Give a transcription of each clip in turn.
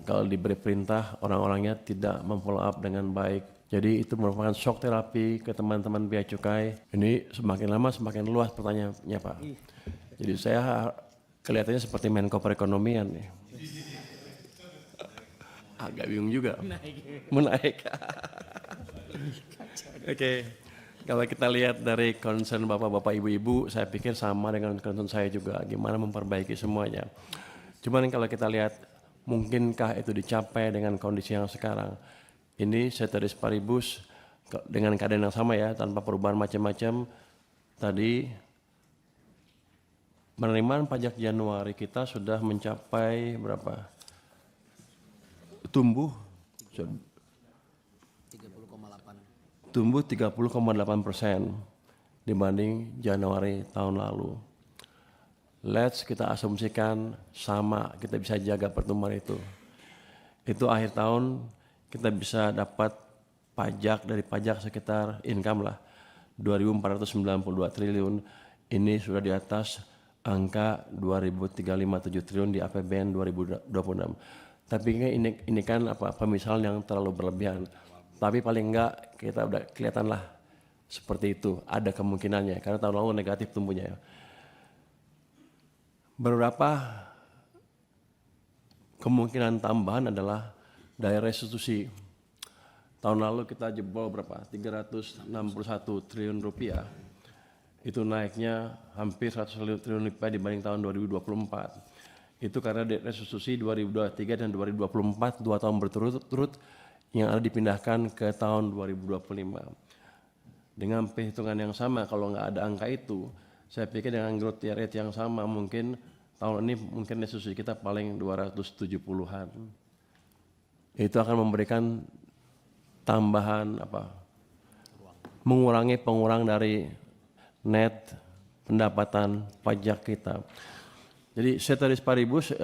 kalau diberi perintah orang-orangnya tidak memfollow up dengan baik. Jadi itu merupakan shock terapi ke teman-teman Bea Cukai. Ini semakin lama semakin luas pertanyaannya Pak. Jadi saya kelihatannya seperti Menko Perekonomian nih. Agak bingung juga. Menaik. Oke. Kalau kita lihat dari concern bapak-bapak ibu-ibu, saya pikir sama dengan concern saya juga. Gimana memperbaiki semuanya. Cuman kalau kita lihat, mungkinkah itu dicapai dengan kondisi yang sekarang? Ini ceteris paribus dengan keadaan yang sama ya, tanpa perubahan macam-macam. Tadi penerimaan pajak Januari kita sudah mencapai berapa? Tumbuh 30,8% dibanding Januari tahun lalu. Let's kita asumsikan sama, kita bisa jaga pertumbuhan itu. Itu akhir tahun kita bisa dapat pajak dari pajak sekitar income lah 2.492 triliun. Ini sudah di atas angka 2.357 triliun di APBN 2026. Tapi ini kan pemisahan yang terlalu berlebihan. Tapi paling enggak kita udah kelihatan lah seperti itu, ada kemungkinannya karena tahun lalu negatif tumbuhnya. Beberapa kemungkinan tambahan adalah dari restitusi. Tahun lalu kita jebol berapa? 361 triliun rupiah. Itu naiknya hampir 100 triliun rupiah dibanding tahun 2024. Itu karena restitusi 2023 dan 2024 2 tahun berturut-turut yang ada dipindahkan ke tahun 2025. Dengan perhitungan yang sama, kalau nggak ada angka itu, saya pikir dengan growth rate yang sama mungkin tahun ini mungkin restitusi kita paling 270-an. Itu akan memberikan tambahan mengurangi pengurang dari net pendapatan pajak kita. Jadi ceteris paribus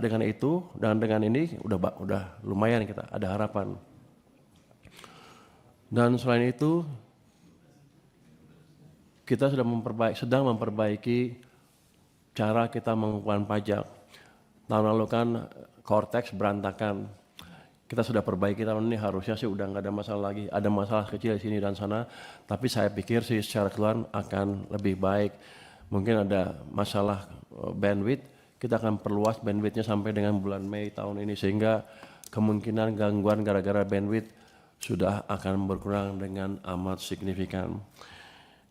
dengan itu dan dengan ini udah lumayan kita ada harapan. Dan selain itu kita sedang memperbaiki cara kita mengumpulkan pajak. Tahun lalu kan Cortex berantakan. Kita sudah perbaiki tahun ini, harusnya sih udah nggak ada masalah lagi. Ada masalah kecil di sini dan sana, tapi saya pikir sih secara keseluruhan akan lebih baik. Mungkin ada masalah bandwidth, kita akan perluas bandwidthnya sampai dengan bulan Mei tahun ini sehingga kemungkinan gangguan gara-gara bandwidth sudah akan berkurang dengan amat signifikan.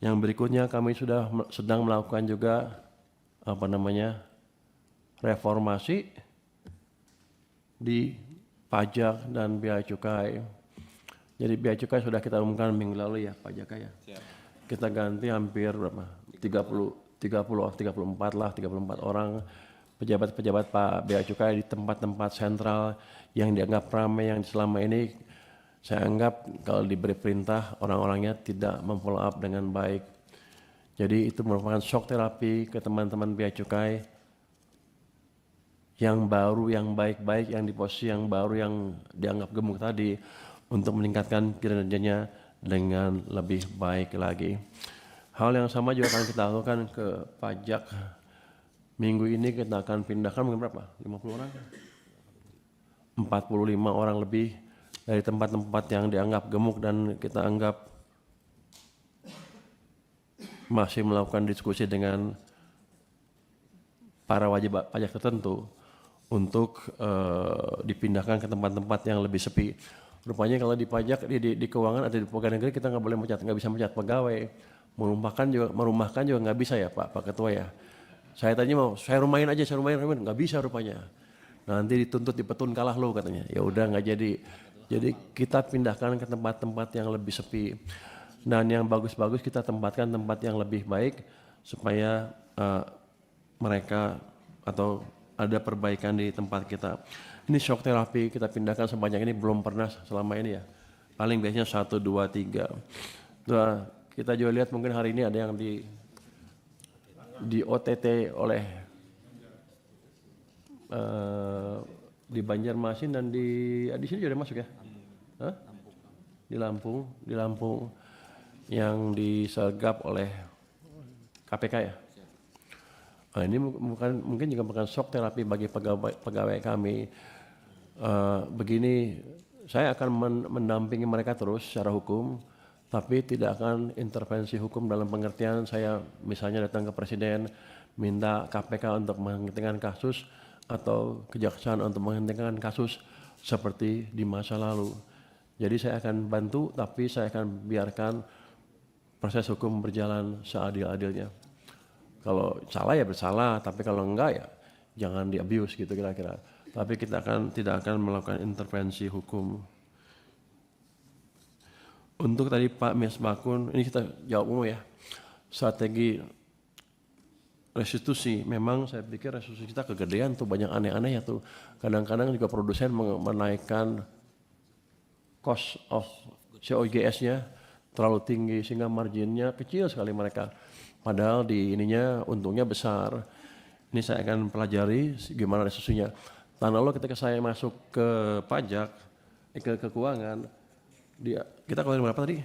Yang berikutnya kami sedang melakukan juga reformasi di pajak dan bea cukai. Jadi bea cukai sudah kita umumkan minggu lalu ya pajaknya ya. Siap. Kita ganti hampir berapa? 34 orang pejabat-pejabat Pak bea cukai di tempat-tempat sentral yang dianggap ramai yang selama ini saya anggap kalau diberi perintah orang-orangnya tidak memfollow up dengan baik. Jadi itu merupakan shock terapi ke teman-teman bea cukai yang baru, yang baik-baik, yang di posisi yang baru, yang dianggap gemuk tadi untuk meningkatkan kinerjanya dengan lebih baik lagi. Hal yang sama juga akan kita lakukan ke pajak. Minggu ini kita akan pindahkan mungkin berapa? 50 orang? 45 orang lebih dari tempat-tempat yang dianggap gemuk dan kita anggap masih melakukan diskusi dengan para wajib pajak tertentu untuk dipindahkan ke tempat-tempat yang lebih sepi. Rupanya kalau di pajak, di keuangan atau di pegawai negeri kita nggak boleh nggak bisa mencat pegawai. Merumahkan juga nggak bisa ya Pak Ketua ya. Saya tanya mau saya rumahin aja, nggak bisa rupanya. Nanti dituntut dipetun kalah lo katanya. Ya udah nggak jadi. Jadi kita pindahkan ke tempat-tempat yang lebih sepi. Dan yang bagus-bagus kita tempatkan tempat yang lebih baik supaya mereka atau ada perbaikan di tempat kita. Ini shock terapi kita pindahkan sebanyak ini belum pernah selama ini ya. Paling biasanya 1, 2, 3. Nah, kita juga lihat mungkin hari ini ada yang di OTT oleh di Banjarmasin dan di sini juga ada masuk ya? Hah? Di Lampung yang disergap oleh KPK ya. Nah, ini mungkin juga bukan shock terapi bagi pegawai kami. begini, saya akan mendampingi mereka terus secara hukum, tapi tidak akan intervensi hukum dalam pengertian saya misalnya datang ke presiden minta KPK untuk menghentikan kasus atau kejaksaan untuk menghentikan kasus seperti di masa lalu. Jadi saya akan bantu, tapi saya akan biarkan proses hukum berjalan seadil-adilnya. Kalau salah ya bersalah, tapi kalau enggak ya jangan di-abuse gitu kira-kira. Tapi kita tidak akan melakukan intervensi hukum. Untuk tadi Pak Misbakun, ini kita jawab umum ya. Strategi restitusi, memang saya pikir restitusi kita kegedean tuh, banyak aneh-aneh ya tuh. Kadang-kadang juga produsen menaikkan cost of COGS-nya terlalu tinggi sehingga marginnya kecil sekali mereka. Padahal di ininya untungnya besar. Ini saya akan pelajari gimana restitusinya. Tahun lalu ketika saya masuk ke pajak, ke keuangan, kita keluarin berapa tadi?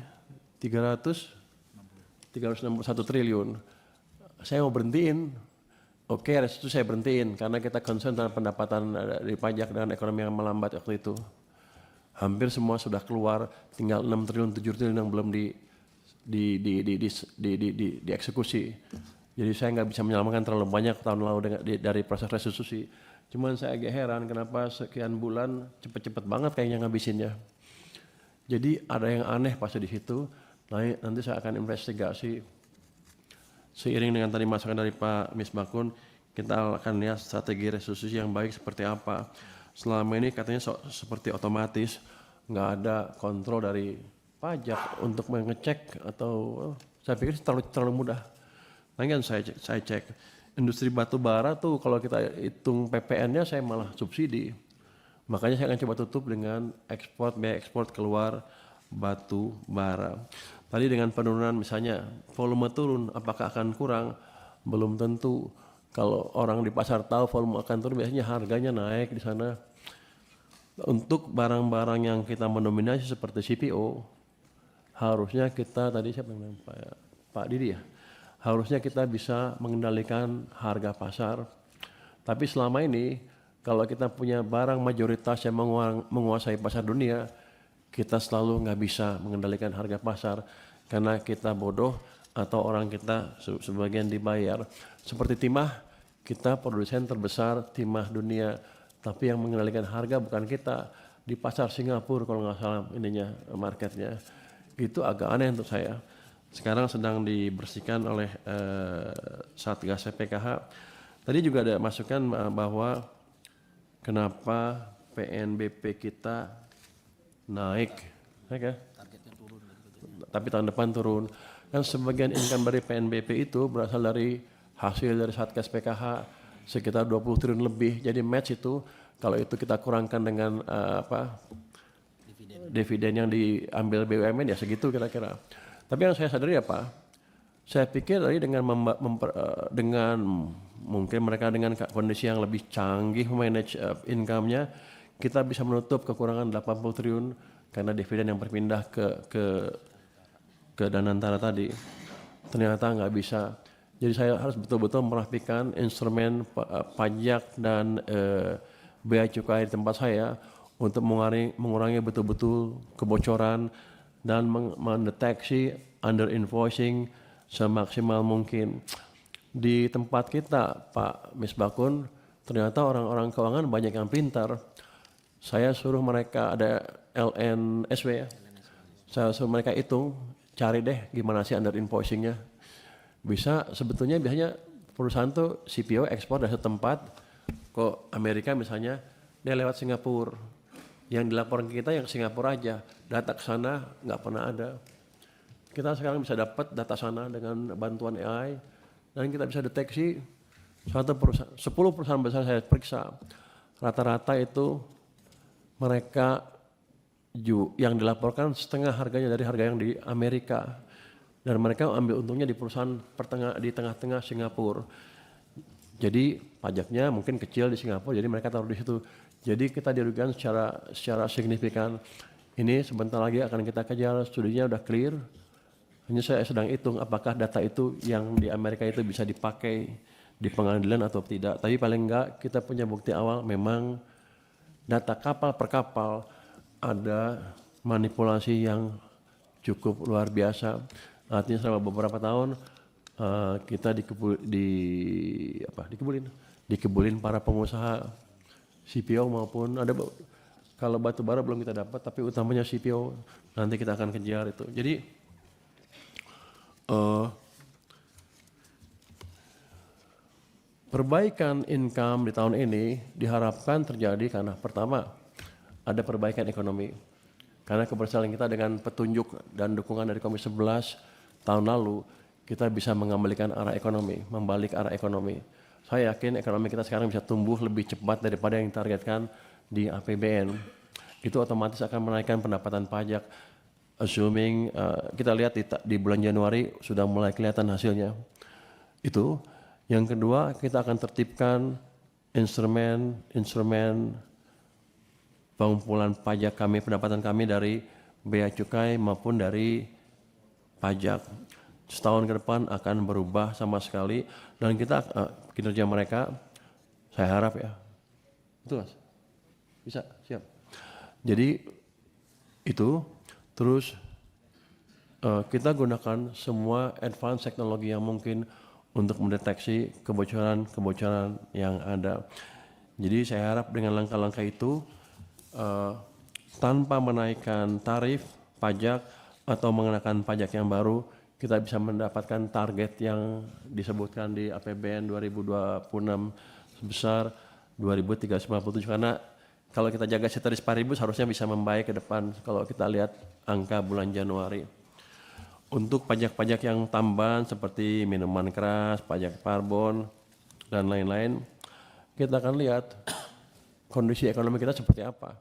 361 triliun. Saya mau berhentiin. Oke, restitusi saya berhentiin karena kita concern dengan pendapatan dari pajak dan ekonomi yang melambat waktu itu. Hampir semua sudah keluar, tinggal 6 triliun, 7 triliun yang belum dieksekusi. Jadi saya nggak bisa menyelamatkan terlalu banyak tahun lalu dari proses restitusi. Cuman saya agak heran kenapa sekian bulan cepet-cepet banget kayaknya ngabisinnya. Jadi ada yang aneh pasti di situ. Nanti saya akan investigasi. Seiring dengan tadi masukan dari Pak Misbakun, kita akan lihat strategi restitusi yang baik seperti apa. Selama ini katanya seperti otomatis, nggak ada kontrol dari pajak untuk mengecek atau saya pikir terlalu mudah. Nanti kan saya cek industri batu bara tuh kalau kita hitung PPN-nya saya malah subsidi. Makanya saya akan coba tutup dengan biaya ekspor keluar batu bara. Tadi dengan penurunan misalnya volume turun, apakah akan kurang? Belum tentu. Kalau orang di pasar tahu volume akan turun, biasanya harganya naik di sana. Untuk barang-barang yang kita mendominasi seperti CPO, harusnya kita tadi siapa yang Pak Didi ya, harusnya kita bisa mengendalikan harga pasar. Tapi selama ini kalau kita punya barang mayoritas yang menguasai pasar dunia, kita selalu nggak bisa mengendalikan harga pasar karena kita bodoh atau orang kita sebagian dibayar. Seperti timah, kita produsen terbesar timah dunia, tapi yang mengendalikan harga bukan kita. Di pasar Singapura kalau nggak salah ininya marketnya. Itu agak aneh untuk saya. Sekarang sedang dibersihkan oleh Satgas PKH. Tadi juga ada masukan bahwa kenapa PNBP kita naik ya? Tapi tahun depan turun. Dan sebagian income dari PNBP itu berasal dari hasil dari Satgas PKH sekitar 20 triliun lebih. Jadi match itu kalau itu kita kurangkan dengan dividen yang diambil BUMN ya segitu kira-kira. Tapi yang saya sadari apa? Saya pikir tadi dengan mungkin mereka dengan kondisi yang lebih canggih manage income-nya, kita bisa menutup kekurangan 80 triliun karena dividen yang berpindah ke Danantara tadi. Ternyata nggak bisa. Jadi saya harus betul-betul merapikan instrumen pajak dan bea cukai di tempat saya untuk mengurangi betul-betul kebocoran dan mendeteksi under invoicing semaksimal mungkin. Di tempat kita Pak Misbakun, ternyata orang-orang keuangan banyak yang pintar. Saya suruh mereka ada LNSW ya. Saya suruh mereka hitung, cari deh gimana sih under invoicingnya. Biasanya perusahaan tuh CPO ekspor dari setempat ke Amerika misalnya, dia lewat Singapura. Yang dilaporkan kita yang Singapura aja, data ke sana nggak pernah ada. Kita sekarang bisa dapat data sana dengan bantuan AI dan kita bisa deteksi 10 perusahaan besar saya periksa. Rata-rata itu mereka yang dilaporkan setengah harganya dari harga yang di Amerika. Dan mereka ambil untungnya di perusahaan di tengah-tengah Singapura. Jadi pajaknya mungkin kecil di Singapura, jadi mereka taruh di situ. Jadi kita dirugikan secara signifikan. Ini sebentar lagi akan kita kejar, studinya udah clear. Hanya saya sedang hitung apakah data itu yang di Amerika itu bisa dipakai di pengadilan atau tidak. Tapi paling enggak kita punya bukti awal memang data kapal per kapal ada manipulasi yang cukup luar biasa. Artinya selama beberapa tahun kita dikebulin para pengusaha CPO maupun kalau batu bara belum kita dapat, tapi utamanya CPO nanti kita akan kejar itu. Jadi perbaikan income di tahun ini diharapkan terjadi karena pertama ada perbaikan ekonomi. Karena keberhasilan kita dengan petunjuk dan dukungan dari Komisi 11 tahun lalu, kita bisa mengembalikan arah ekonomi, membalik arah ekonomi. Saya yakin ekonomi kita sekarang bisa tumbuh lebih cepat daripada yang ditargetkan di APBN. Itu otomatis akan menaikkan pendapatan pajak. Assuming kita lihat di bulan Januari sudah mulai kelihatan hasilnya. Itu. Yang kedua, kita akan tertibkan instrumen pengumpulan pajak kami, pendapatan kami dari bea cukai maupun dari pajak. Setahun ke depan akan berubah sama sekali dan kita kinerja mereka saya harap ya. Betul Mas? Bisa? Siap. Jadi itu terus kita gunakan semua advance teknologi yang mungkin untuk mendeteksi kebocoran-kebocoran yang ada. Jadi saya harap dengan langkah-langkah itu tanpa menaikkan tarif pajak atau mengenakan pajak yang baru, kita bisa mendapatkan target yang disebutkan di APBN 2026 sebesar 2.397 karena kalau kita jaga ceteris paribus harusnya bisa membaik ke depan kalau kita lihat angka bulan Januari. Untuk pajak-pajak yang tambahan seperti minuman keras, pajak karbon, dan lain-lain, kita akan lihat kondisi ekonomi kita seperti apa.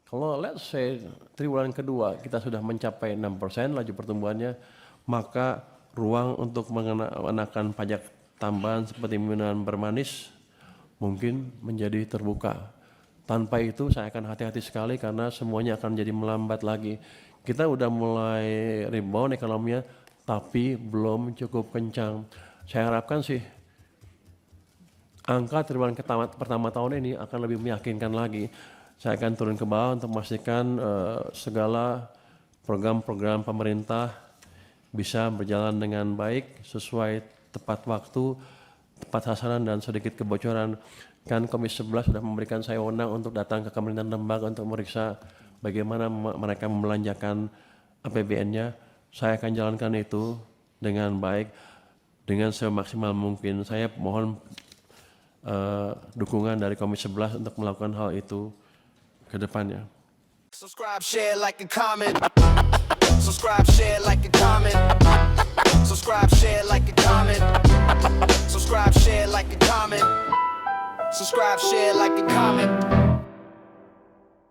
Kalau let's say triwulan kedua kita sudah mencapai 6% laju pertumbuhannya, maka ruang untuk mengenakan pajak tambahan seperti minuman bermanis mungkin menjadi terbuka. Tanpa itu saya akan hati-hati sekali karena semuanya akan jadi melambat lagi. Kita udah mulai rebound ekonominya tapi belum cukup kencang. Saya harapkan sih angka triwulan pertama tahun ini akan lebih meyakinkan lagi. Saya akan turun ke bawah untuk memastikan segala program-program pemerintah bisa berjalan dengan baik, sesuai tepat waktu, tepat sasaran dan sedikit kebocoran. Kan Komisi 11 sudah memberikan saya wewenang untuk datang ke Kementerian Lembaga untuk meriksa bagaimana mereka membelanjakan APBN-nya. Saya akan jalankan itu dengan baik, dengan semaksimal mungkin. Saya mohon dukungan dari Komisi 11 untuk melakukan hal itu ke depannya. Subscribe, share, like, and comment. Subscribe, share, like, and comment. Subscribe, share, like, and comment. Subscribe, share, like, and comment. Subscribe, share, like, and comment.